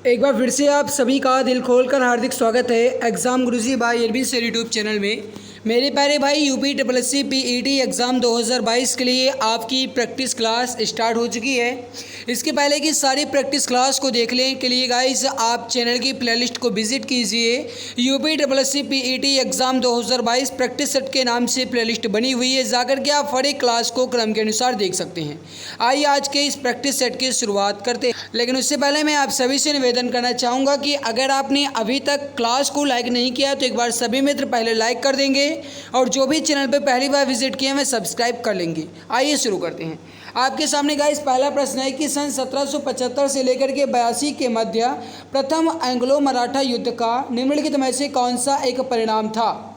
एक बार फिर से आप सभी का दिल खोलकर हार्दिक स्वागत है exam Guruji by LB sir YouTube channel में। मेरे प्यारे भाई यूपी SSC PET एग्ज़ाम 2022 के लिए आपकी प्रैक्टिस क्लास स्टार्ट हो चुकी है। इसके पहले की सारी प्रैक्टिस क्लास को देखने के लिए गाइस आप चैनल की प्लेलिस्ट को विजिट कीजिए। UP SSC PET exam 2022 practice set के नाम से प्लेलिस्ट बनी हुई है, जाकर के आप हर एक क्लास को क्रम के अनुसार देख सकते हैं। आइए आज के इस प्रैक्टिस सेट की शुरुआत करते हैं, लेकिन उससे पहले मैं आप सभी से निवेदन करना चाहूँगा कि अगर आपने अभी तक क्लास को लाइक नहीं किया तो एक बार सभी मित्र पहले लाइक कर देंगे और जो भी चैनल पर पहली बार विजिट किए हैं वे सब्सक्राइब कर लेंगे। आइए शुरू करते हैं। आपके सामने गाइस पहला प्रश्न है कि सन 1775 से लेकर के 82 के मध्य प्रथम एंग्लो मराठा युद्ध का निम्नलिखित में से कौन सा एक परिणाम था?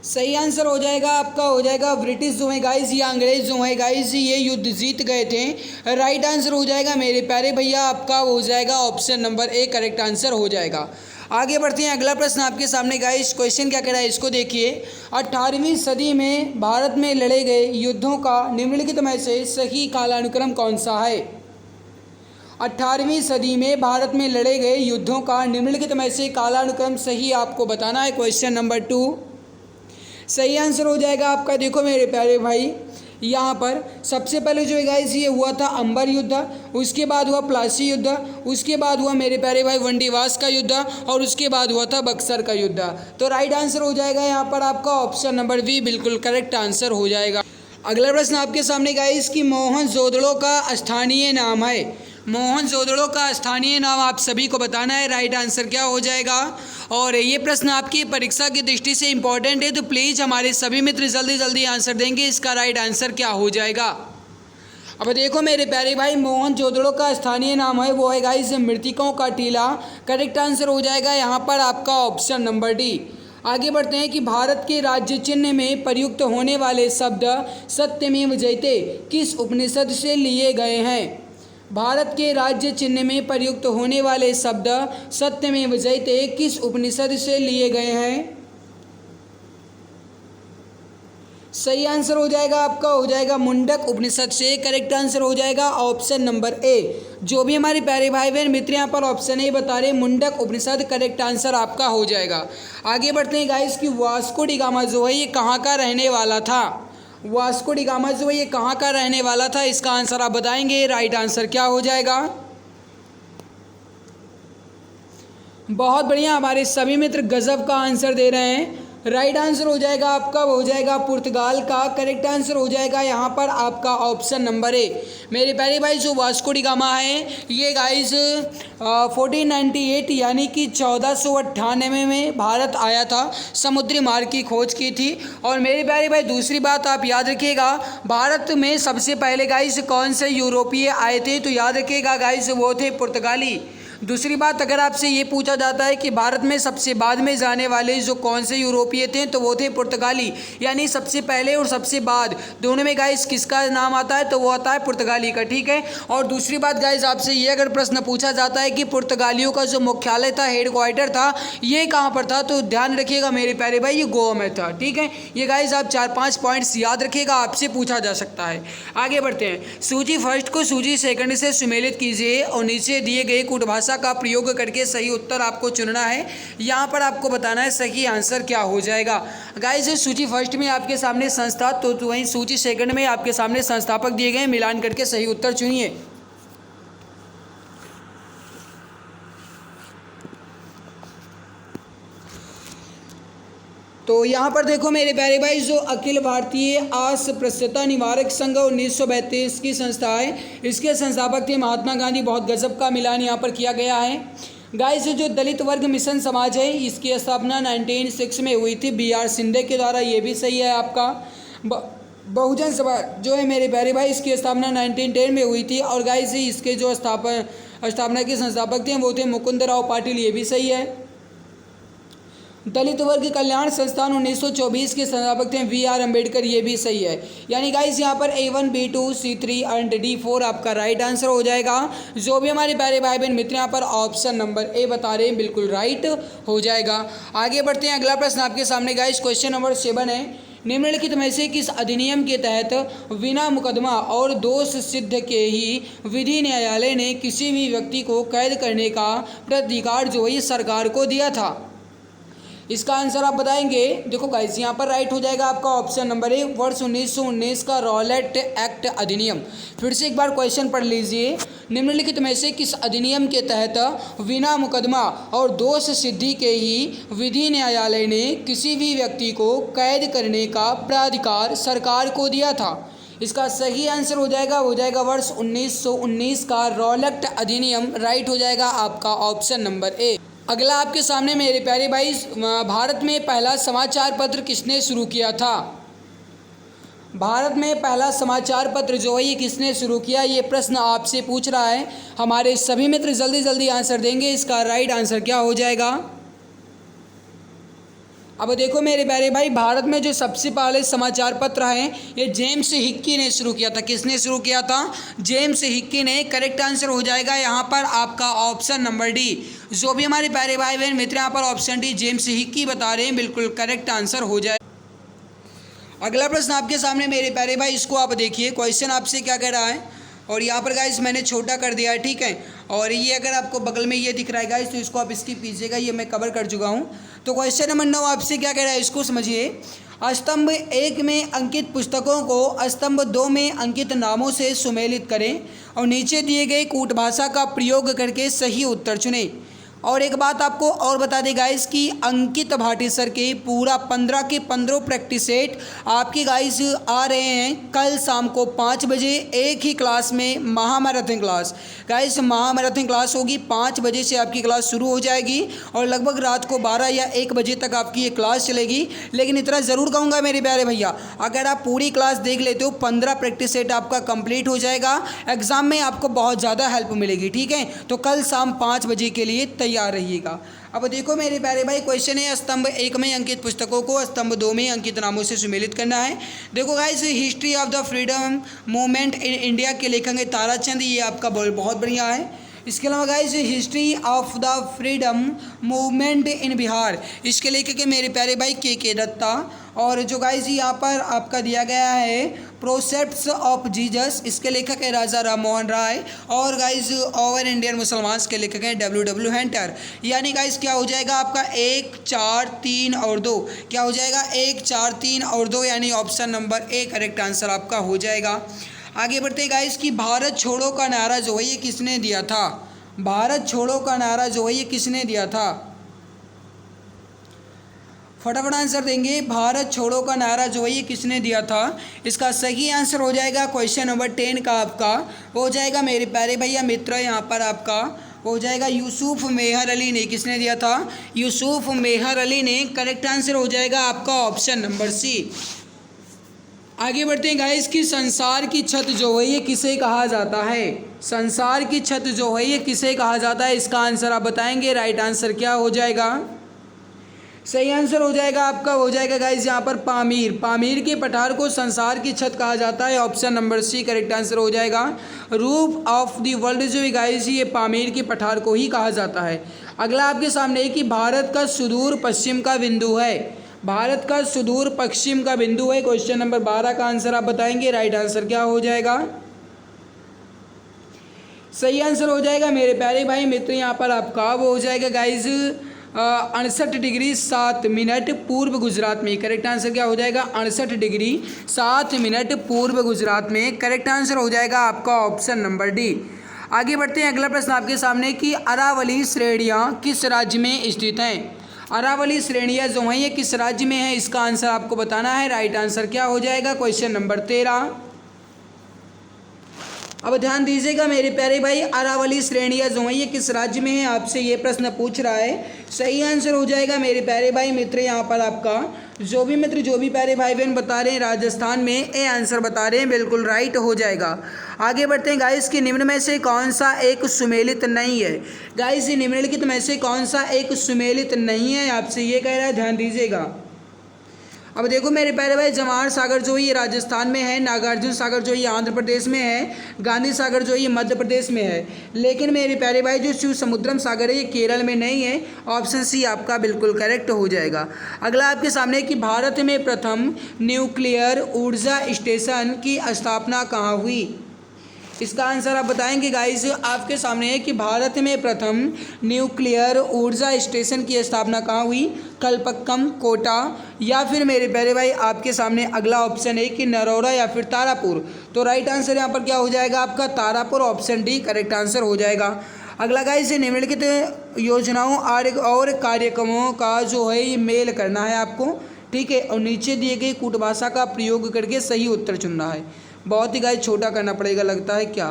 सही आंसर हो जाएगा आपका हो जाएगा ब्रिटिश जो है गाइस या अंग्रेज जो है गाइस ये युद्ध जीत गए थे। राइट आंसर हो जाएगा मेरे प्यारे भैया आपका हो जाएगा option number A correct answer हो जाएगा। आगे बढ़ते हैं। अगला प्रश्न आपके सामने गाइस क्वेश्चन क्या कह रहा है इसको देखिए। 18वीं सदी में भारत में लड़े गए युद्धों का निम्नलिखित में से सही कालानुक्रम कौन सा है? 18वीं सदी में भारत में लड़े गए युद्धों का निम्नलिखित में से कालानुक्रम सही आपको बताना है। क्वेश्चन नंबर 2 सही आंसर हो जाएगा आपका। देखो मेरे प्यारे भाई यहाँ पर सबसे पहले जो है गाइस ये हुआ था अंबर युद्ध, उसके बाद हुआ प्लासी युद्ध, उसके बाद हुआ मेरे प्यारे भाई वंडीवास का युद्ध और उसके बाद हुआ था बक्सर का युद्ध। तो राइट आंसर हो जाएगा यहाँ पर आपका ऑप्शन नंबर बी बिल्कुल करेक्ट आंसर हो जाएगा। अगला प्रश्न आपके सामने गाइस कि मोहनजोदड़ो का स्थानीय नाम है। मोहनजोदड़ो का स्थानीय नाम आप सभी को बताना है। राइट आंसर क्या हो जाएगा? और ये प्रश्न आपकी परीक्षा की दृष्टि से इंपॉर्टेंट है, तो प्लीज़ हमारे सभी मित्र जल्दी जल्दी आंसर देंगे। इसका राइट आंसर क्या हो जाएगा? अब देखो मेरे प्यारे भाई मोहनजोदड़ो का स्थानीय नाम है वो है गाइस मृतकों का टीला। करेक्ट आंसर हो जाएगा यहाँ पर आपका ऑप्शन नंबर डी। आगे बढ़ते हैं कि भारत के राज्य चिन्ह में प्रयुक्त होने वाले शब्द सत्यमेव जयते किस उपनिषद से लिए गए हैं? भारत के राज्य चिन्ह में प्रयुक्त होने वाले शब्द सत्यमेव जयते किस उपनिषद से लिए गए हैं? सही आंसर हो जाएगा आपका हो जाएगा मुंडक उपनिषद से। करेक्ट आंसर हो जाएगा ऑप्शन नंबर ए। जो भी हमारे प्यारे भाई बहन मित्र यहाँ पर ऑप्शन ए बता रहे मुंडक उपनिषद करेक्ट आंसर आपका हो जाएगा। आगे बढ़ते हैं गाइस कि वास्को डी गामा जो है ये कहाँ का रहने वाला था? वास्को डी गामा जो है ये कहाँ का रहने वाला था? इसका आंसर आप बताएंगे। राइट आंसर क्या हो जाएगा? बहुत बढ़िया, हमारे सभी मित्र गजब का आंसर दे रहे हैं। राइट आंसर हो जाएगा आपका हो जाएगा पुर्तगाल का। करेक्ट आंसर हो जाएगा यहाँ पर आपका ऑप्शन नंबर ए। मेरे प्यारे भाई जो वास्को डी गामा है ये गाइस 1498 यानी कि 1498 में भारत आया था, समुद्री मार्ग की खोज की थी। और मेरे प्यारे भाई दूसरी बात आप याद रखिएगा भारत में सबसे पहले गाइस कौन से यूरोपीय आए थे? तो याद रखिएगा गाइस वो थे पुर्तगाली। दूसरी बात अगर आपसे ये पूछा जाता है कि भारत में सबसे बाद में जाने वाले जो कौन से यूरोपीय थे तो वो थे पुर्तगाली, यानी सबसे पहले और सबसे बाद दोनों में गाइस किसका नाम आता है? तो वो आता है पुर्तगाली का। ठीक है। और दूसरी बात गाइस आपसे ये अगर प्रश्न पूछा जाता है कि पुर्तगालियों का जो मुख्यालय था हेडक्वार्टर था ये कहाँ पर था? तो ध्यान रखिएगा मेरे प्यारे भाई ये गोवा में था। ठीक है। ये गाइस आप 4-5 पॉइंट्स याद रखिएगा, आपसे पूछा जा सकता है। आगे बढ़ते हैं। सूची फर्स्ट को सूची सेकंड से सुमेलित कीजिए और नीचे दिए गए कूटभाषा का प्रयोग करके सही उत्तर आपको चुनना है। यहाँ पर आपको बताना है सही आंसर क्या हो जाएगा। गाइस सूची फर्स्ट में आपके सामने संस्था तो वहीं सूची सेकंड में आपके सामने संस्थापक दिए गए, मिलान करके सही उत्तर चुनिए। तो यहाँ पर देखो मेरे प्यारे भाई जो अखिल भारतीय अस्पृश्यता निवारक संघ 1932 की संस्था है इसके संस्थापक थे महात्मा गांधी। बहुत गजब का मिलान यहाँ पर किया गया है। गाइस जो दलित वर्ग मिशन समाज है इसकी स्थापना 1906 में हुई थी BR शिंदे के द्वारा, ये भी सही है आपका। बहुजन समाज जो है मेरे प्यारे भाई इसकी स्थापना 1910 में हुई थी और गाइस इसके जो स्थापना के संस्थापक थे वो थे मुकुंद राव पाटिल, ये भी सही है। दलित वर्ग कल्याण संस्थान 1924 के संस्थापक थे VR अम्बेडकर, ये भी सही है। यानी गाइस यहाँ पर A1 B2 C3 and D4 आपका राइट आंसर हो जाएगा। जो भी हमारे प्यारे भाई बहन मित्र यहाँ पर ऑप्शन नंबर ए बता रहे हैं बिल्कुल राइट हो जाएगा। आगे बढ़ते हैं। अगला प्रश्न आपके सामने गाइस क्वेश्चन नंबर 7 है निम्नलिखित में से किस अधिनियम के तहत बिना मुकदमा और दोष सिद्ध के ही विधि न्यायालय ने किसी भी व्यक्ति को कैद करने का प्राधिकार जो है सरकार को दिया था? इसका आंसर आप बताएंगे। देखो गाइस, यहाँ पर राइट हो जाएगा आपका ऑप्शन नंबर ए, वर्ष 1919 का रॉलेट एक्ट अधिनियम। फिर से एक बार क्वेश्चन पढ़ लीजिए। निम्नलिखित में से किस अधिनियम के तहत बिना मुकदमा और दोष सिद्धि के ही विधि न्यायालय ने किसी भी व्यक्ति को कैद करने का प्राधिकार सरकार को दिया था? इसका सही आंसर हो जाएगा वर्ष 1919 का रॉलेट अधिनियम। राइट हो जाएगा आपका ऑप्शन नंबर ए। अगला आपके सामने मेरे प्यारे भाई, भारत में पहला समाचार पत्र किसने शुरू किया था? भारत में पहला समाचार पत्र जो है ये किसने शुरू किया? ये प्रश्न आपसे पूछ रहा है। हमारे सभी मित्र जल्दी जल्दी आंसर देंगे। इसका राइट आंसर क्या हो जाएगा? अब देखो मेरे प्यारे भाई, भारत में जो सबसे पहले समाचार पत्र हैं ये जेम्स हिक्की ने शुरू किया था। किसने शुरू किया था? जेम्स हिक्की ने। करेक्ट आंसर हो जाएगा यहाँ पर आपका ऑप्शन नंबर डी। जो भी हमारे प्यारे भाई बहन मित्र यहाँ पर ऑप्शन डी जेम्स हिक्की बता रहे हैं, बिल्कुल करेक्ट आंसर हो जाए। अगला प्रश्न आपके सामने मेरे प्यारे भाई, इसको आप देखिए। क्वेश्चन आपसे क्या कह रहा है, और यहाँ पर गाइस मैंने छोटा कर दिया है, ठीक है। और ये अगर आपको बगल में ये दिख रहा है गाइस, तो इसको आप स्किप कीजिएगा, ये मैं कवर कर चुका हूँ। तो क्वेश्चन नंबर 9 आपसे क्या कह रहा है, इसको समझिए। स्तंभ 1 में अंकित पुस्तकों को स्तंभ 2 में अंकित नामों से सुमेलित करें और नीचे दिए गए कूट भाषा का प्रयोग करके सही उत्तर चुनें। और एक बात आपको और बता दें गाइस कि अंकित भाटी सर के पूरा 15 के 15 प्रैक्टिस सेट आपके गाइस आ रहे हैं कल शाम को 5 बजे एक ही क्लास में, महामैराथन क्लास। गाइस महामैराथन क्लास होगी, 5 बजे से आपकी क्लास शुरू हो जाएगी और लगभग रात को 12 या 1 बजे तक आपकी ये क्लास चलेगी। लेकिन इतना ज़रूर कहूँगा मेरे प्यारे भैया, अगर आप पूरी क्लास देख लेते हो 15 प्रैक्टिस सेट आपका कंप्लीट हो जाएगा, एग्ज़ाम में आपको बहुत ज़्यादा हेल्प मिलेगी, ठीक है। तो कल शाम 5 बजे के लिए तैयार रहिएगा। अब देखो मेरे प्यारे भाई, क्वेश्चन है स्तंभ 1 में अंकित पुस्तकों को स्तंभ 2 में अंकित नामों से सुमेलित करना है। देखो guys, history of the freedom movement in India के लेखक है ताराचंद, ये आपका बहुत बढ़िया है। इसके अलावा guys history of the freedom movement in Bihar, इसके लेखक है मेरे प्यारे भाई के दत्ता। और जो गाइस यहाँ पर आपका दिया गया है प्रोसेप्ट्स ऑफ जीसस, इसके लेखक है राजा राम मोहन राय। और गाइस ओवर इंडियन मुसलमान के लेखक हैं डब्ल्यू हंटर। यानी गाइस क्या हो जाएगा आपका 1, 4, 3 और 2, क्या हो जाएगा 1, 4, 3 और 2, यानी option number A correct answer आपका हो जाएगा। आगे बढ़ते हैं गाइस कि भारत छोड़ो का नारा जो है ये किसने दिया था? भारत छोड़ो का नारा जो है ये किसने दिया था? फटाफट आंसर देंगे। भारत छोड़ो का नारा जो है ये किसने दिया था? इसका सही आंसर हो जाएगा क्वेश्चन नंबर 10 का आपका हो जाएगा मेरे प्यारे भैया मित्र, यहाँ पर आपका हो जाएगा यूसुफ मेहर अली ने। किसने दिया था? यूसुफ मेहर अली ने। करेक्ट आंसर हो जाएगा आपका ऑप्शन नंबर सी। आगे बढ़ते हैं गाइस कि संसार की छत जो है ये किसे कहा जाता है? संसार की छत जो है ये किसे कहा जाता है? इसका आंसर आप बताएंगे। राइट आंसर क्या हो जाएगा? सही आंसर हो जाएगा आपका हो जाएगा गाइस यहाँ पर पामीर। पामीर के पठार को संसार की छत कहा जाता है। Option number C correct answer हो जाएगा। रूफ ऑफ द वर्ल्ड जो है गाइस ये पामीर के पठार को ही कहा जाता है। अगला आपके सामने है कि भारत का सुदूर पश्चिम का बिंदु है। भारत का सुदूर पश्चिम का बिंदु है। क्वेश्चन नंबर 12 का आंसर आप बताएंगे। राइट आंसर क्या हो जाएगा? सही आंसर हो जाएगा मेरे प्यारे भाई मित्र, यहाँ पर आपका वो हो जाएगा गाइज 68 डिग्री 7 मिनट पूर्व गुजरात में। करेक्ट आंसर क्या हो जाएगा? 68 डिग्री 7 मिनट पूर्व गुजरात में। करेक्ट आंसर हो जाएगा आपका ऑप्शन नंबर डी। आगे बढ़ते हैं। अगला प्रश्न आपके सामने कि अरावली श्रेणियाँ किस राज्य में स्थित हैं? अरावली श्रेणियाँ जो हैं ये किस राज्य में है? इसका आंसर आपको बताना है। राइट आंसर क्या हो जाएगा? Question number 13। अब ध्यान दीजिएगा मेरे प्यारे भाई, अरावली श्रेणियाँ जो हैं ये किस राज्य में है? आपसे ये प्रश्न पूछ रहा है। सही आंसर हो जाएगा मेरे प्यारे भाई मित्र, यहाँ पर आपका जो भी मित्र जो भी प्यारे भाई बहन बता रहे हैं राजस्थान में ये आंसर बता रहे हैं, बिल्कुल राइट हो जाएगा। आगे बढ़ते हैं गाइस कि निम्न में से कौन सा एक सुमेलित नहीं है? गाइस निम्नलिखित में से कौन सा एक सुमेलित नहीं है? आपसे ये कह रहा है, ध्यान दीजिएगा। अब देखो मेरे प्यारे भाई, जवाहर सागर जो है ये राजस्थान में है, नागार्जुन सागर जो है ये आंध्र प्रदेश में है, गांधी सागर जो है ये मध्य प्रदेश में है। लेकिन मेरे प्यारे भाई जो शिव समुद्रम सागर है ये केरल में नहीं है। ऑप्शन सी आपका बिल्कुल करेक्ट हो जाएगा। अगला आपके सामने कि भारत में प्रथम न्यूक्लियर ऊर्जा स्टेशन की स्थापना कहाँ हुई। इसका आंसर आप बताएंगे गाइस। आपके सामने है कि भारत में प्रथम न्यूक्लियर ऊर्जा स्टेशन की स्थापना कहाँ हुई, कलपक्कम, कोटा, या फिर मेरे प्यारे भाई आपके सामने अगला ऑप्शन है कि नरोरा या फिर तारापुर। तो राइट आंसर यहाँ पर क्या हो जाएगा आपका, Tarapur. Option D correct answer हो जाएगा। अगला गाइस, निम्नलिखित योजनाओं और कार्यक्रमों का जो है ये मेल करना है आपको, ठीक है, और नीचे दिए गए कूटभाषा का प्रयोग करके सही उत्तर चुनना है। बहुत ही गाइस छोटा करना पड़ेगा लगता है क्या,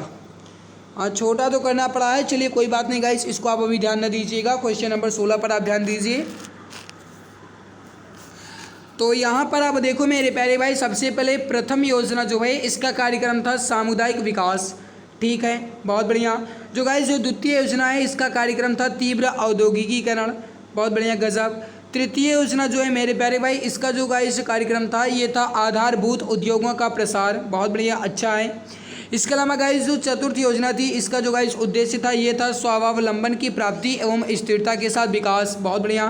हाँ छोटा तो करना पड़ा है। चलिए कोई बात नहीं गाइस, इसको आप अभी ध्यान न दीजिएगा। क्वेश्चन नंबर 16 पर आप ध्यान दीजिए। तो यहाँ पर आप देखो मेरे प्यारे भाई, सबसे पहले प्रथम योजना जो है इसका कार्यक्रम था सामुदायिक विकास, ठीक है, बहुत बढ़िया। जो गाइस जो द्वितीय योजना है इसका कार्यक्रम था तीव्र औद्योगिकीकरण, बहुत बढ़िया, गजब। तृतीय योजना जो है मेरे प्यारे भाई इसका जो गाइस कार्यक्रम था ये था आधारभूत उद्योगों का प्रसार, बहुत बढ़िया, अच्छा है। इसके अलावा गाइस जो चतुर्थ योजना थी इसका जो गाइस उद्देश्य था ये था स्वावलंबन की प्राप्ति एवं स्थिरता के साथ विकास, बहुत बढ़िया।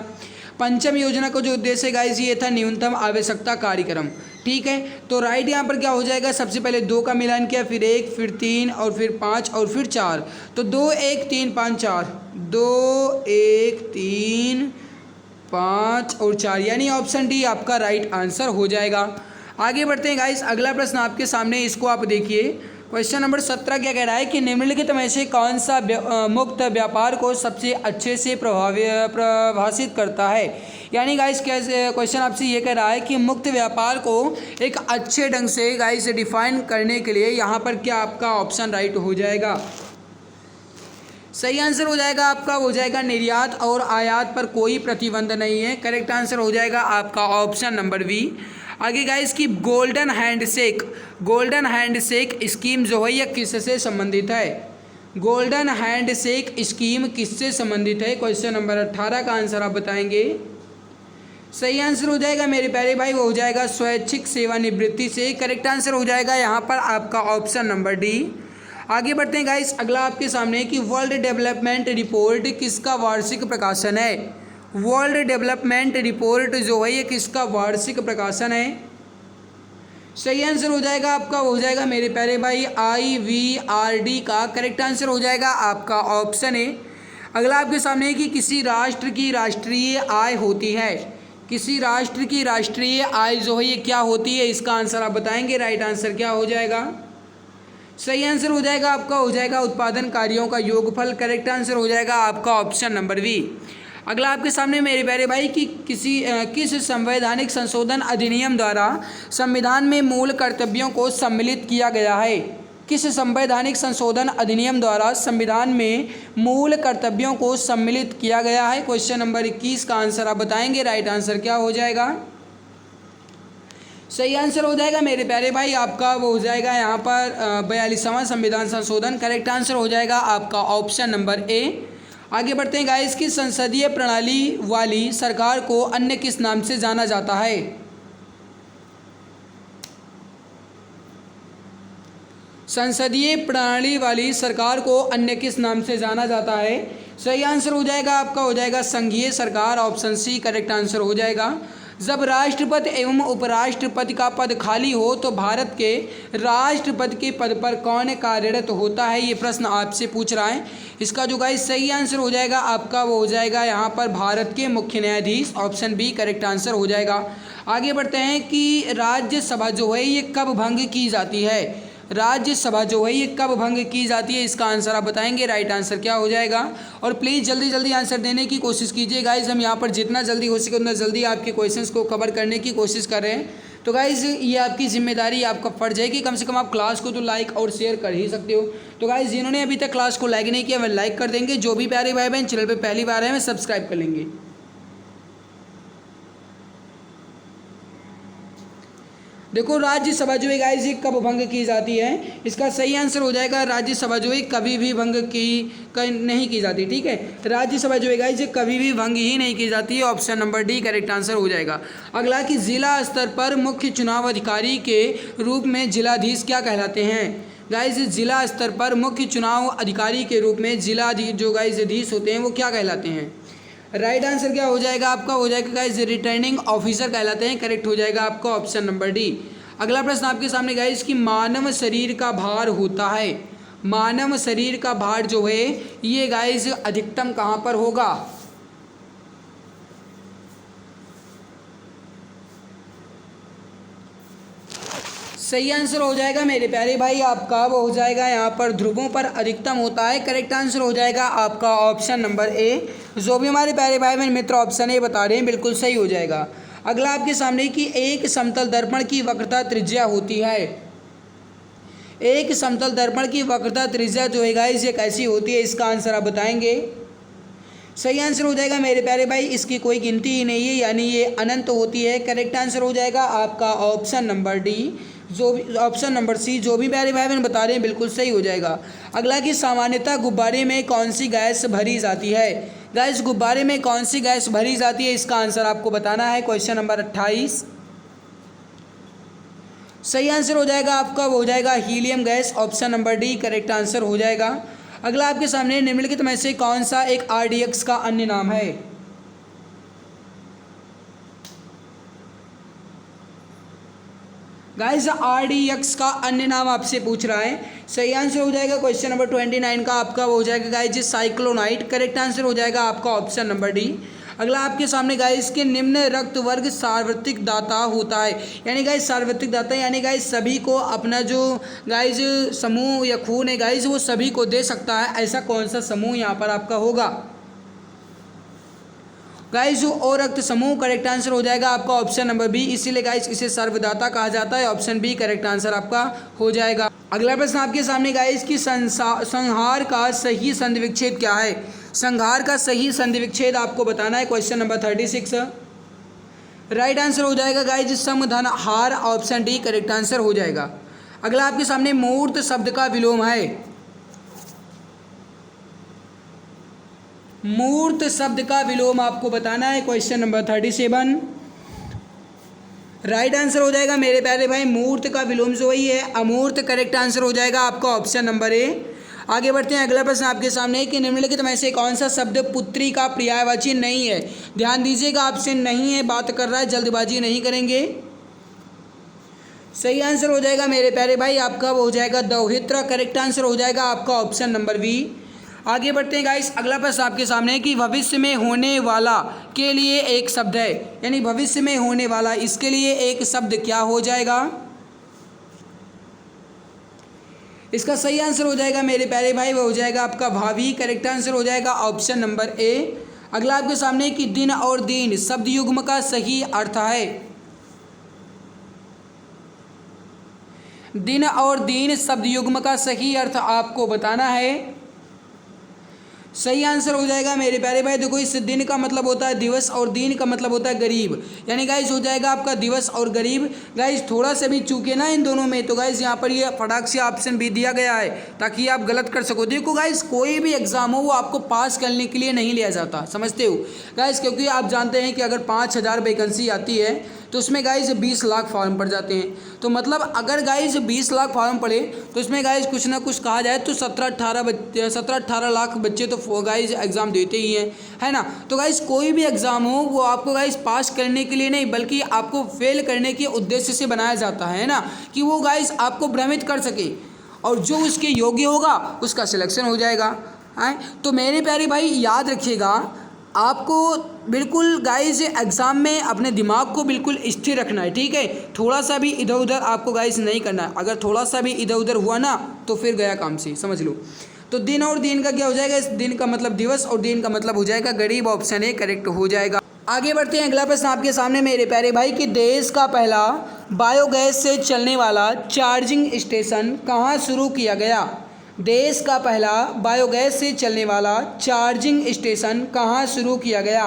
पंचम योजना का जो उद्देश्य गाइस ये था न्यूनतम आवश्यकता कार्यक्रम, ठीक है। तो राइट यहाँ पर क्या हो जाएगा, सबसे पहले 2 का मिलान किया, फिर 1, फिर 3 और फिर 5 और फिर 4। तो 2 1 3 5 4, 2 1 3 5 और 4, यानी ऑप्शन डी आपका राइट आंसर हो जाएगा। आगे बढ़ते हैं गाइस, अगला प्रश्न आपके सामने, इसको आप देखिए। क्वेश्चन नंबर 17 क्या कह रहा है कि निम्नलिखित में से कौन सा मुक्त व्यापार को सबसे अच्छे से प्रभाषित करता है। यानी गाइस कैसे क्वेश्चन आपसे ये कह रहा है कि मुक्त व्यापार को एक अच्छे ढंग से गाइस डिफाइन करने के लिए यहाँ पर क्या आपका ऑप्शन राइट हो जाएगा। सही आंसर हो जाएगा आपका, हो जाएगा निर्यात और आयात पर कोई प्रतिबंध नहीं है। करेक्ट आंसर हो जाएगा आपका ऑप्शन नंबर बी। आगे गाइस की गोल्डन हैंडशेक स्कीम जो है यह किससे संबंधित है। गोल्डन हैंडशेक स्कीम किससे संबंधित है। क्वेश्चन नंबर 18 का आंसर आप बताएंगे। सही आंसर हो जाएगा मेरे प्यारे भाई, वो हो जाएगा स्वैच्छिक सेवानिवृत्ति से। करेक्ट आंसर हो जाएगा यहाँ पर आपका ऑप्शन नंबर डी। आगे बढ़ते हैं गाइस, अगला आपके सामने कि वर्ल्ड डेवलपमेंट रिपोर्ट किसका वार्षिक प्रकाशन है। वर्ल्ड डेवलपमेंट रिपोर्ट जो है ये किसका वार्षिक प्रकाशन है। सही आंसर हो जाएगा आपका, हो जाएगा मेरे प्यारे भाई IVRD का। करेक्ट आंसर हो जाएगा आपका ऑप्शन ए। अगला आपके सामने है कि किसी राष्ट्र की राष्ट्रीय आय होती है। किसी राष्ट्र की राष्ट्रीय आय जो है ये क्या होती है, इसका आंसर आप बताएंगे। राइट आंसर क्या हो जाएगा। सही आंसर हो जाएगा आपका, हो जाएगा उत्पादन कार्यों का योगफल। करेक्ट आंसर हो जाएगा आपका ऑप्शन नंबर बी। अगला आपके सामने मेरे प्यारे भाई कि किस संवैधानिक संशोधन अधिनियम द्वारा संविधान में मूल कर्तव्यों को सम्मिलित किया गया है। किस संवैधानिक संशोधन अधिनियम द्वारा संविधान में मूल कर्तव्यों को सम्मिलित किया गया है। क्वेश्चन नंबर 21 का आंसर आप बताएंगे। राइट आंसर क्या हो जाएगा। सही आंसर हो जाएगा मेरे प्यारे भाई आपका, वो हो जाएगा यहाँ पर 42वां संविधान संशोधन। करेक्ट आंसर हो जाएगा आपका ऑप्शन नंबर ए। आगे बढ़ते हैं गाइस की संसदीय प्रणाली वाली सरकार को अन्य किस नाम से जाना जाता है। संसदीय प्रणाली वाली सरकार को अन्य किस नाम से जाना जाता है। सही आंसर हो जाएगा आपका, हो जाएगा संघीय सरकार। ऑप्शन सी करेक्ट आंसर हो जाएगा। जब राष्ट्रपति एवं उपराष्ट्रपति का पद खाली हो तो भारत के राष्ट्रपति के पद पर कौन कार्यरत होता है, ये प्रश्न आपसे पूछ रहा है। इसका जो गाइस सही आंसर हो जाएगा आपका, वो हो जाएगा यहाँ पर भारत के मुख्य न्यायाधीश। ऑप्शन बी करेक्ट आंसर हो जाएगा। आगे बढ़ते हैं कि राज्यसभा जो है ये कब भंग की जाती है। राज्यसभा जो है ये कब भंग की जाती है, इसका आंसर आप बताएंगे। राइट आंसर क्या हो जाएगा। और प्लीज़ जल्दी जल्दी आंसर देने की कोशिश कीजिए गाइज। हम यहाँ पर जितना जल्दी हो सके उतना जल्दी आपके क्वेश्चंस को कवर करने की कोशिश कर रहे हैं। तो गाइज ये आपकी जिम्मेदारी, आपका फर्ज है कि कम से कम आप क्लास को तो लाइक और शेयर कर ही सकते हो। तो गाइज जिन्होंने अभी तक क्लास को लाइक नहीं किया वह लाइक कर देंगे। जो भी प्यारे भाई बहन चैनल पर पहली बार है वह सब्सक्राइब कर लेंगे। देखो राज्यसभा जो है गाइस ये कब भंग की जाती है, इसका सही आंसर हो जाएगा राज्यसभा जो है कभी भी भंग नहीं की जाती। ठीक है, राज्यसभा जो है गाइस ये कभी भी भंग ही नहीं की जाती है। Option number D correct answer हो जाएगा। अगला कि जिला स्तर पर मुख्य चुनाव अधिकारी के रूप में जिलाधीश क्या कहलाते हैं। गाइस जिला स्तर पर मुख्य चुनाव अधिकारी के रूप में जो गाइस अधीश होते हैं वो क्या कहलाते हैं। राइट आंसर क्या हो जाएगा आपका, हो जाएगा गाइस रिटर्निंग ऑफिसर कहलाते हैं। करेक्ट हो जाएगा आपका ऑप्शन नंबर डी। अगला प्रश्न आपके सामने गाइस कि मानव शरीर का भार होता है, मानव शरीर का भार जो है ये गाइस अधिकतम कहाँ पर होगा। सही आंसर हो जाएगा मेरे प्यारे भाई आपका, वो हो जाएगा यहाँ पर ध्रुवों पर अधिकतम होता है। करेक्ट आंसर हो जाएगा आपका ऑप्शन नंबर ए। जो भी हमारे प्यारे भाई बहन मित्र ऑप्शन ए बता रहे हैं बिल्कुल सही हो जाएगा। अगला आपके सामने कि एक समतल दर्पण की वक्रता त्रिज्या होती है। एक समतल दर्पण की वक्रता त्रिज्या जो है गाइस ये कैसी होती है, इसका आंसर आप बताएंगे। सही आंसर हो जाएगा मेरे प्यारे भाई, इसकी कोई गिनती ही नहीं है, यानी ये अनंत होती है। करेक्ट आंसर हो जाएगा आपका ऑप्शन नंबर डी, जो भी ऑप्शन नंबर सी। जो भी प्यारे भाई बहन बता रहे हैं बिल्कुल सही हो जाएगा। अगला कि सामान्यतः गुब्बारे में कौन सी गैस भरी जाती है। गैस गुब्बारे में कौन सी गैस भरी जाती है, इसका आंसर आपको बताना है। Question number 28। सही आंसर हो जाएगा आपका, वो हो जाएगा helium gas. Option number D correct answer हो जाएगा। अगला आपके सामने निम्नलिखित में से कौन सा एक आरडीएक्स का अन्य नाम है। गाइस आरडीएक्स का अन्य नाम आपसे पूछ रहा है। सही आंसर हो जाएगा क्वेश्चन नंबर 29 का आपका, वो हो जाएगा गाइस साइक्लोनाइट। करेक्ट आंसर हो जाएगा आपका ऑप्शन नंबर डी। अगला आपके सामने गाइस के निम्न रक्त वर्ग सार्वत्रिक दाता होता है, यानी गाइस सार्वत्रिक दाता यानी गाइस सभी को अपना जो गाइस समूह या खून है गाइस वो सभी को दे सकता है। ऐसा कौन सा समूह यहाँ पर आपका होगा गाइस, जो ओ रक्त समूह। करेक्ट आंसर हो जाएगा आपका ऑप्शन नंबर बी, इसीलिए गाइस इसे सर्वदाता कहा जाता है। ऑप्शन बी करेक्ट आंसर आपका हो जाएगा। अगला प्रश्न आपके सामने गाइस की संहार का सही संधि विच्छेद क्या है। संहार का सही संधि विच्छेद आपको बताना है। Question number 36। राइट आंसर हो जाएगा गाइस समधनहार। ऑप्शन डी करेक्ट आंसर हो जाएगा। अगला आपके सामने मूर्त शब्द का विलोम है। मूर्त शब्द का विलोम आपको बताना है। Question number 37। राइट आंसर हो जाएगा मेरे प्यारे भाई, मूर्त का विलोम जो वही है अमूर्त। करेक्ट आंसर हो जाएगा आपका ऑप्शन नंबर ए। आगे बढ़ते हैं। अगला प्रश्न आपके सामने है कि निम्नलिखित में से कौन सा शब्द पुत्री का पर्यायवाची नहीं है। ध्यान दीजिएगा, ऑप्शन नहीं है बात कर रहा है, जल्दबाजी नहीं करेंगे। सही आंसर हो जाएगा मेरे प्यारे भाई आपका, वो हो जाएगा दौहित्र। करेक्ट आंसर हो जाएगा आपका ऑप्शन नंबर बी। आगे बढ़ते हैं गाइस। अगला प्रश्न आपके सामने है कि भविष्य में होने वाला के लिए एक शब्द है, यानी भविष्य में होने वाला इसके लिए एक शब्द क्या हो जाएगा। इसका सही आंसर हो जाएगा मेरे प्यारे भाई, वो हो जाएगा आपका भावी। करेक्ट आंसर हो जाएगा ऑप्शन नंबर ए। अगला आपके सामने कि दिन और दीन शब्द युग्म का सही अर्थ है। दिन और दीन शब्द युग्म का सही अर्थ आपको बताना है। सही आंसर हो जाएगा मेरे प्यारे भाई, देखो इस दिन का मतलब होता है दिवस और दीन का मतलब होता है गरीब, यानी गाइस हो जाएगा आपका दिवस और गरीब। गाइस थोड़ा सा भी चूके ना इन दोनों में तो गाइस यहाँ पर ये फटाक से ऑप्शन भी दिया गया है ताकि आप गलत कर सको। देखो गाइस कोई भी एग्जाम हो वो आपको पास करने के लिए नहीं लिया जाता, समझते हो गाइस, क्योंकि आप जानते हैं कि अगर 5000 वैकेंसी आती है तो उसमें गाइस 20 लाख फॉर्म पड़ जाते हैं। तो मतलब अगर गाइस 20 लाख फॉर्म पड़े तो इसमें गाइस कुछ ना कुछ कहा जाए तो 17-18 लाख बच्चे तो गाइस एग्ज़ाम देते ही हैं, है ना। तो गाइस कोई भी एग्ज़ाम हो वो आपको गाइस पास करने के लिए नहीं बल्कि आपको फेल करने के उद्देश्य से बनाया जाता है ना, कि वो गाइस आपको भ्रमित कर सके और जो उसके योग्य होगा उसका सिलेक्शन हो जाएगा। है तो मेरे प्यारे भाई याद रखिएगा, आपको बिल्कुल गाइस एग्ज़ाम में अपने दिमाग को बिल्कुल स्थिर रखना है, ठीक है। थोड़ा सा भी इधर उधर आपको गाइस नहीं करना है, अगर थोड़ा सा भी इधर उधर हुआ ना तो फिर गया काम से, समझ लो। तो दिन और दीन का क्या हो जाएगा, इस दिन का मतलब दिवस और दीन का मतलब हो जाएगा गरीब। ऑप्शन ए करेक्ट हो जाएगा। आगे बढ़ते हैं। अगला प्रश्न आपके सामने मेरे प्यारे भाई कि देश का पहला बायोगैस से चलने वाला चार्जिंग स्टेशन कहाँ शुरू किया गया। देश का पहला बायोगैस से चलने वाला चार्जिंग स्टेशन कहाँ शुरू किया गया।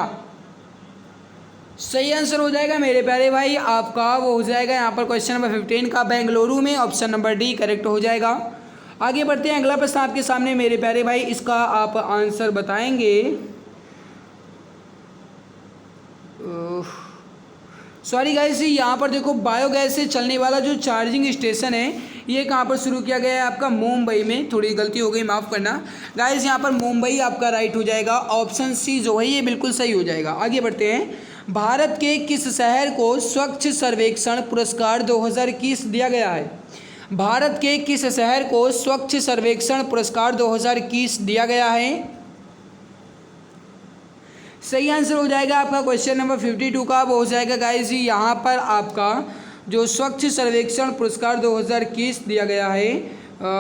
सही आंसर हो जाएगा मेरे प्यारे भाई आपका वो हो जाएगा यहाँ पर क्वेश्चन नंबर 15 का बेंगलुरु में, ऑप्शन नंबर डी करेक्ट हो जाएगा। आगे बढ़ते हैं, अगला प्रश्न आपके सामने मेरे प्यारे भाई, इसका आप आंसर बताएंगे। सॉरी गाइस, यहाँ पर देखो बायोगैस से चलने वाला जो चार्जिंग स्टेशन है ये कहाँ पर शुरू किया गया है आपका मुंबई में। थोड़ी गलती हो गई, माफ़ करना गाइस, यहाँ पर मुंबई आपका राइट हो जाएगा। ऑप्शन सी जो है ये बिल्कुल सही हो जाएगा। आगे बढ़ते हैं, भारत के किस शहर को स्वच्छ सर्वेक्षण पुरस्कार 2021 दिया गया है? भारत के किस शहर को स्वच्छ सर्वेक्षण पुरस्कार 2021 दिया गया है? सही आंसर हो जाएगा आपका क्वेश्चन नंबर 52 का वो हो जाएगा गाइस, यहाँ पर आपका जो स्वच्छ सर्वेक्षण पुरस्कार 2021 दिया गया है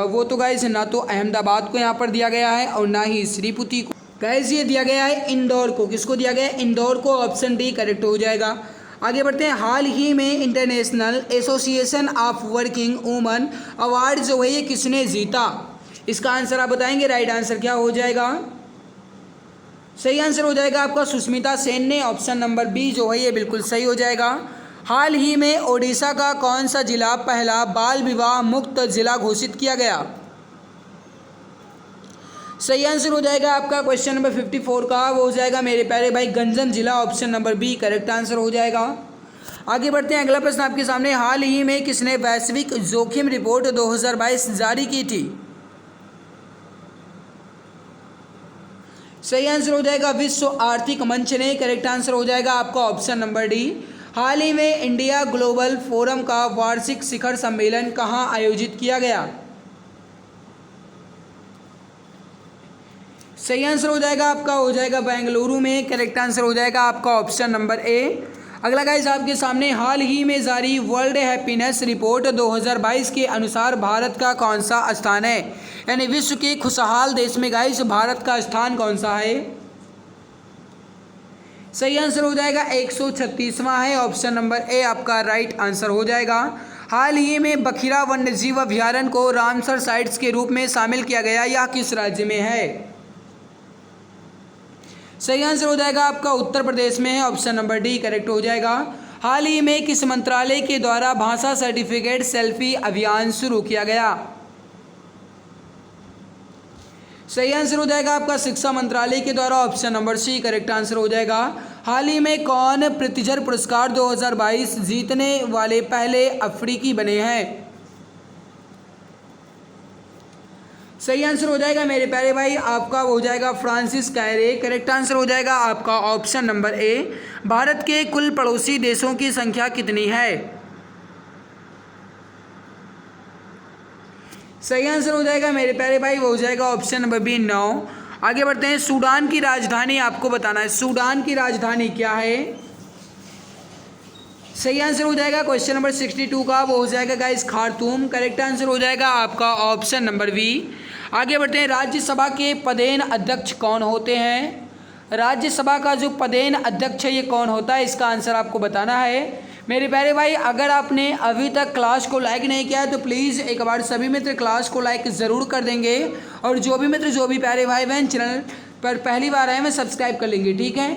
वो तो गाइस ना तो अहमदाबाद को यहाँ पर दिया गया है और ना ही श्रीपुती को। गाइस ये दिया गया है इंदौर को। किसको दिया गया है? इंदौर को। ऑप्शन डी करेक्ट हो जाएगा। आगे बढ़ते हैं, हाल ही में international association of working woman award जो है ये किसने जीता? इसका आंसर आप बताएंगे। राइट आंसर क्या हो जाएगा? सही आंसर हो जाएगा आपका सुष्मिता सेन ने। ऑप्शन नंबर बी जो है ये बिल्कुल सही हो जाएगा। हाल ही में ओडिशा का कौन सा जिला पहला बाल विवाह मुक्त जिला घोषित किया गया? सही आंसर हो जाएगा आपका क्वेश्चन नंबर 54 का वो हो जाएगा मेरे प्यारे भाई गंजम जिला। Option number B correct answer हो जाएगा। आगे बढ़ते हैं, अगला प्रश्न आपके सामने, हाल ही में किसने वैश्विक जोखिम रिपोर्ट 2022 जारी की थी? सही आंसर हो जाएगा विश्व आर्थिक मंच ने। करेक्ट आंसर हो जाएगा आपका ऑप्शन नंबर डी। हाल ही में इंडिया ग्लोबल फोरम का वार्षिक शिखर सम्मेलन कहाँ आयोजित किया गया? सही आंसर हो जाएगा आपका हो जाएगा बेंगलुरु में। करेक्ट आंसर हो जाएगा आपका ऑप्शन नंबर ए। अगला गाइस आपके सामने, हाल ही में जारी वर्ल्ड हैप्पीनेस रिपोर्ट 2022 के अनुसार भारत का कौन सा स्थान है? यानी विश्व के खुशहाल देश में गाइस भारत का स्थान कौन सा है? सही आंसर हो जाएगा 136वां है। ऑप्शन नंबर ए आपका राइट आंसर हो जाएगा। हाल ही में बखिरा वन्यजीव अभ्यारण्य को रामसर साइट्स के रूप में शामिल किया गया, यह किस राज्य में है? सही आंसर हो जाएगा आपका उत्तर प्रदेश में है। ऑप्शन नंबर डी करेक्ट हो जाएगा। हाल ही में किस मंत्रालय के द्वारा भाषा सर्टिफिकेट सेल्फी अभियान शुरू किया गया? सही आंसर हो जाएगा आपका शिक्षा मंत्रालय के द्वारा। Option number C correct answer हो जाएगा। हाल ही में कौन प्रित्जर पुरस्कार 2022 जीतने वाले पहले अफ्रीकी बने हैं? सही आंसर हो जाएगा मेरे प्यारे भाई आपका हो जाएगा फ्रांसिस कैरे। करेक्ट आंसर हो जाएगा आपका ऑप्शन नंबर ए। भारत के कुल पड़ोसी देशों की संख्या कितनी है? सही आंसर हो जाएगा मेरे प्यारे भाई वो हो जाएगा ऑप्शन नंबर बी 9। आगे बढ़ते हैं, सूडान की राजधानी आपको बताना है। सूडान की राजधानी क्या है? सही आंसर हो जाएगा क्वेश्चन नंबर 62 का वो हो जाएगा गाइस खार्तूम। करेक्ट आंसर हो जाएगा आपका ऑप्शन नंबर बी। आगे बढ़ते हैं, राज्यसभा के पदेन अध्यक्ष कौन होते हैं? राज्यसभा का जो पदेन अध्यक्ष है ये कौन होता है? इसका आंसर आपको बताना है मेरे प्यारे भाई। अगर आपने अभी तक क्लास को लाइक नहीं किया है तो प्लीज़ एक बार सभी मित्र क्लास को लाइक ज़रूर कर देंगे, और जो भी मित्र जो भी प्यारे भाई बहन चैनल पर पहली बार आए हैं सब्सक्राइब कर लेंगे, ठीक है।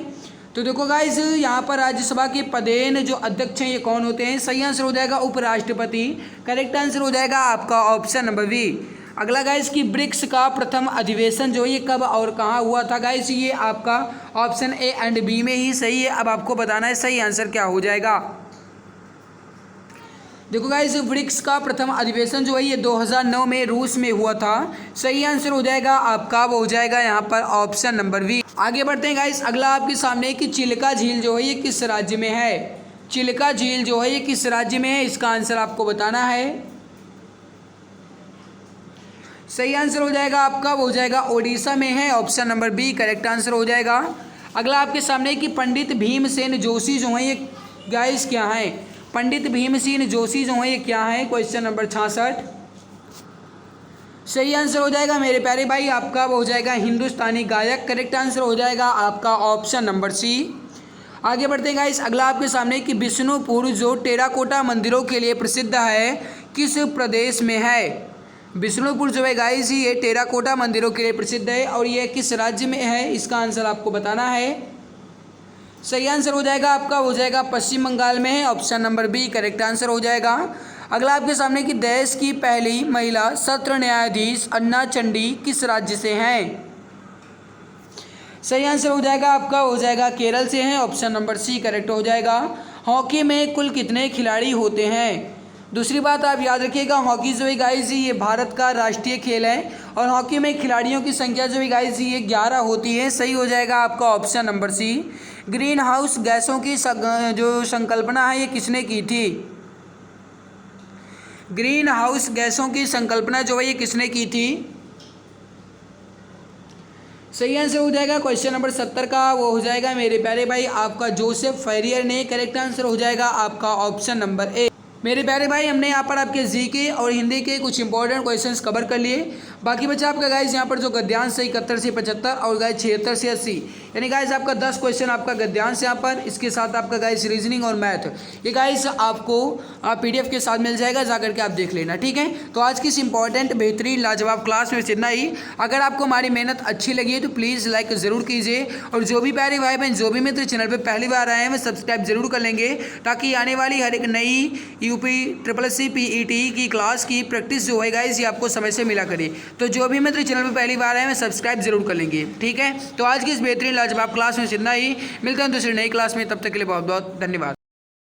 तो देखो गाइस यहाँ पर राज्यसभा के पदेन जो अध्यक्ष हैं ये कौन होते हैं? सही आंसर हो जाएगा उपराष्ट्रपति। करेक्ट आंसर हो जाएगा आपका ऑप्शन नंबर बी। अगला गाइस की ब्रिक्स का प्रथम अधिवेशन जो ये कब और कहाँ हुआ था? गाइस ये आपका ऑप्शन ए एंड बी में ही सही है। अब आपको बताना है सही आंसर क्या हो जाएगा। देखो गाइस ब्रिक्स का प्रथम अधिवेशन जो है ये 2009 में रूस में हुआ था। सही आंसर हो जाएगा आपका वो हो जाएगा यहाँ पर ऑप्शन नंबर बी। आगे बढ़ते हैं गाइस, अगला आपके सामने कि चिल्का झील जो है ये किस राज्य में है? चिल्का झील जो है ये किस राज्य में है? इसका आंसर आपको बताना है। सही आंसर हो जाएगा आपका वो हो जाएगा ओडिशा में है। Option number B correct answer हो जाएगा। अगला आपके सामने कि पंडित भीमसेन जोशी जो हैं ये गाइस क्या हैं? पंडित भीमसेन जोशी जो हैं ये क्या हैं? Question number 66। सही आंसर हो जाएगा मेरे प्यारे भाई आपका वो हो जाएगा हिंदुस्तानी गायक। करेक्ट आंसर हो जाएगा आपका ऑप्शन नंबर सी। आगे बढ़ते हैं गाइस, अगला आपके सामने कि बिष्णुपुर जो टेराकोटा मंदिरों के लिए प्रसिद्ध है किस प्रदेश में है? बिष्णुपुर जो है गाइस ये टेराकोटा मंदिरों के लिए प्रसिद्ध है और ये किस राज्य में है? इसका आंसर आपको बताना है। सही आंसर हो जाएगा आपका, हो जाएगा पश्चिम बंगाल में है, option number B correct answer हो जाएगा। अगला आपके सामने कि देश की पहली महिला सत्र न्यायाधीश अन्ना चंडी किस राज्य से हैं? सही आंसर हो जाएगा आपका, हो जाएगा केरल से हैं, ऑप्शन नंबर सी करेक्ट हो जाएगा। हॉकी में कुल कितने खिलाड़ी होते हैं? दूसरी बात आप याद रखिएगा, हॉकी जो है गाइस ये भारत का राष्ट्रीय खेल है और हॉकी में खिलाड़ियों की संख्या जो है गाइस ये 11 होती है। सही हो जाएगा आपका option number C. Greenhouse गैसों की जो संकल्पना है ये किसने की थी? ग्रीन हाउस गैसों की संकल्पना जो है ये किसने की थी? सही आंसर हो जाएगा क्वेश्चन नंबर 70 का, वो हो जाएगा मेरे प्यारे भाई आपका जोसेफ फेरियर ने। करेक्ट आंसर हो जाएगा आपका ऑप्शन नंबर ए। मेरे प्यारे भाई हमने यहाँ पर आपके जीके और हिंदी के कुछ इंपॉर्टेंट क्वेश्चंस कवर कर लिए। बाकी बचा आपका गाइस यहाँ पर जो गद्यांश है 71 से 75 और गाइस 76 से 80, यानी गाइस आपका 10 क्वेश्चन आपका गद्यांश यहाँ पर, इसके साथ आपका गाइस रीजनिंग और मैथ, ये गाइस आपको PDF के साथ मिल जाएगा, जा करके आप देख लेना, ठीक है। तो आज की इस इंपॉर्टेंट बेहतरीन लाजवाब क्लास में इतना ही। अगर आपको हमारी मेहनत अच्छी लगी है तो प्लीज़ लाइक ज़रूर कीजिए और जो भी प्यारे भाई बहन जो भी मित्र चैनल पर पहली बार आए हैं वो सब्सक्राइब जरूर कर लेंगे, ताकि आने वाली हर एक नई UP SSC PET की क्लास की प्रैक्टिस जो है गाइस ये आपको समय से मिला करे। तो जो भी मित्र चैनल पर पहली बार आए हैं सब्सक्राइब जरूर कर लेंगे, ठीक है। तो आज की इस बेहतरीन लाजवाब क्लास में इतना ही, मिलते हैं दूसरी नई क्लास में, तब तक के लिए बहुत बहुत धन्यवाद।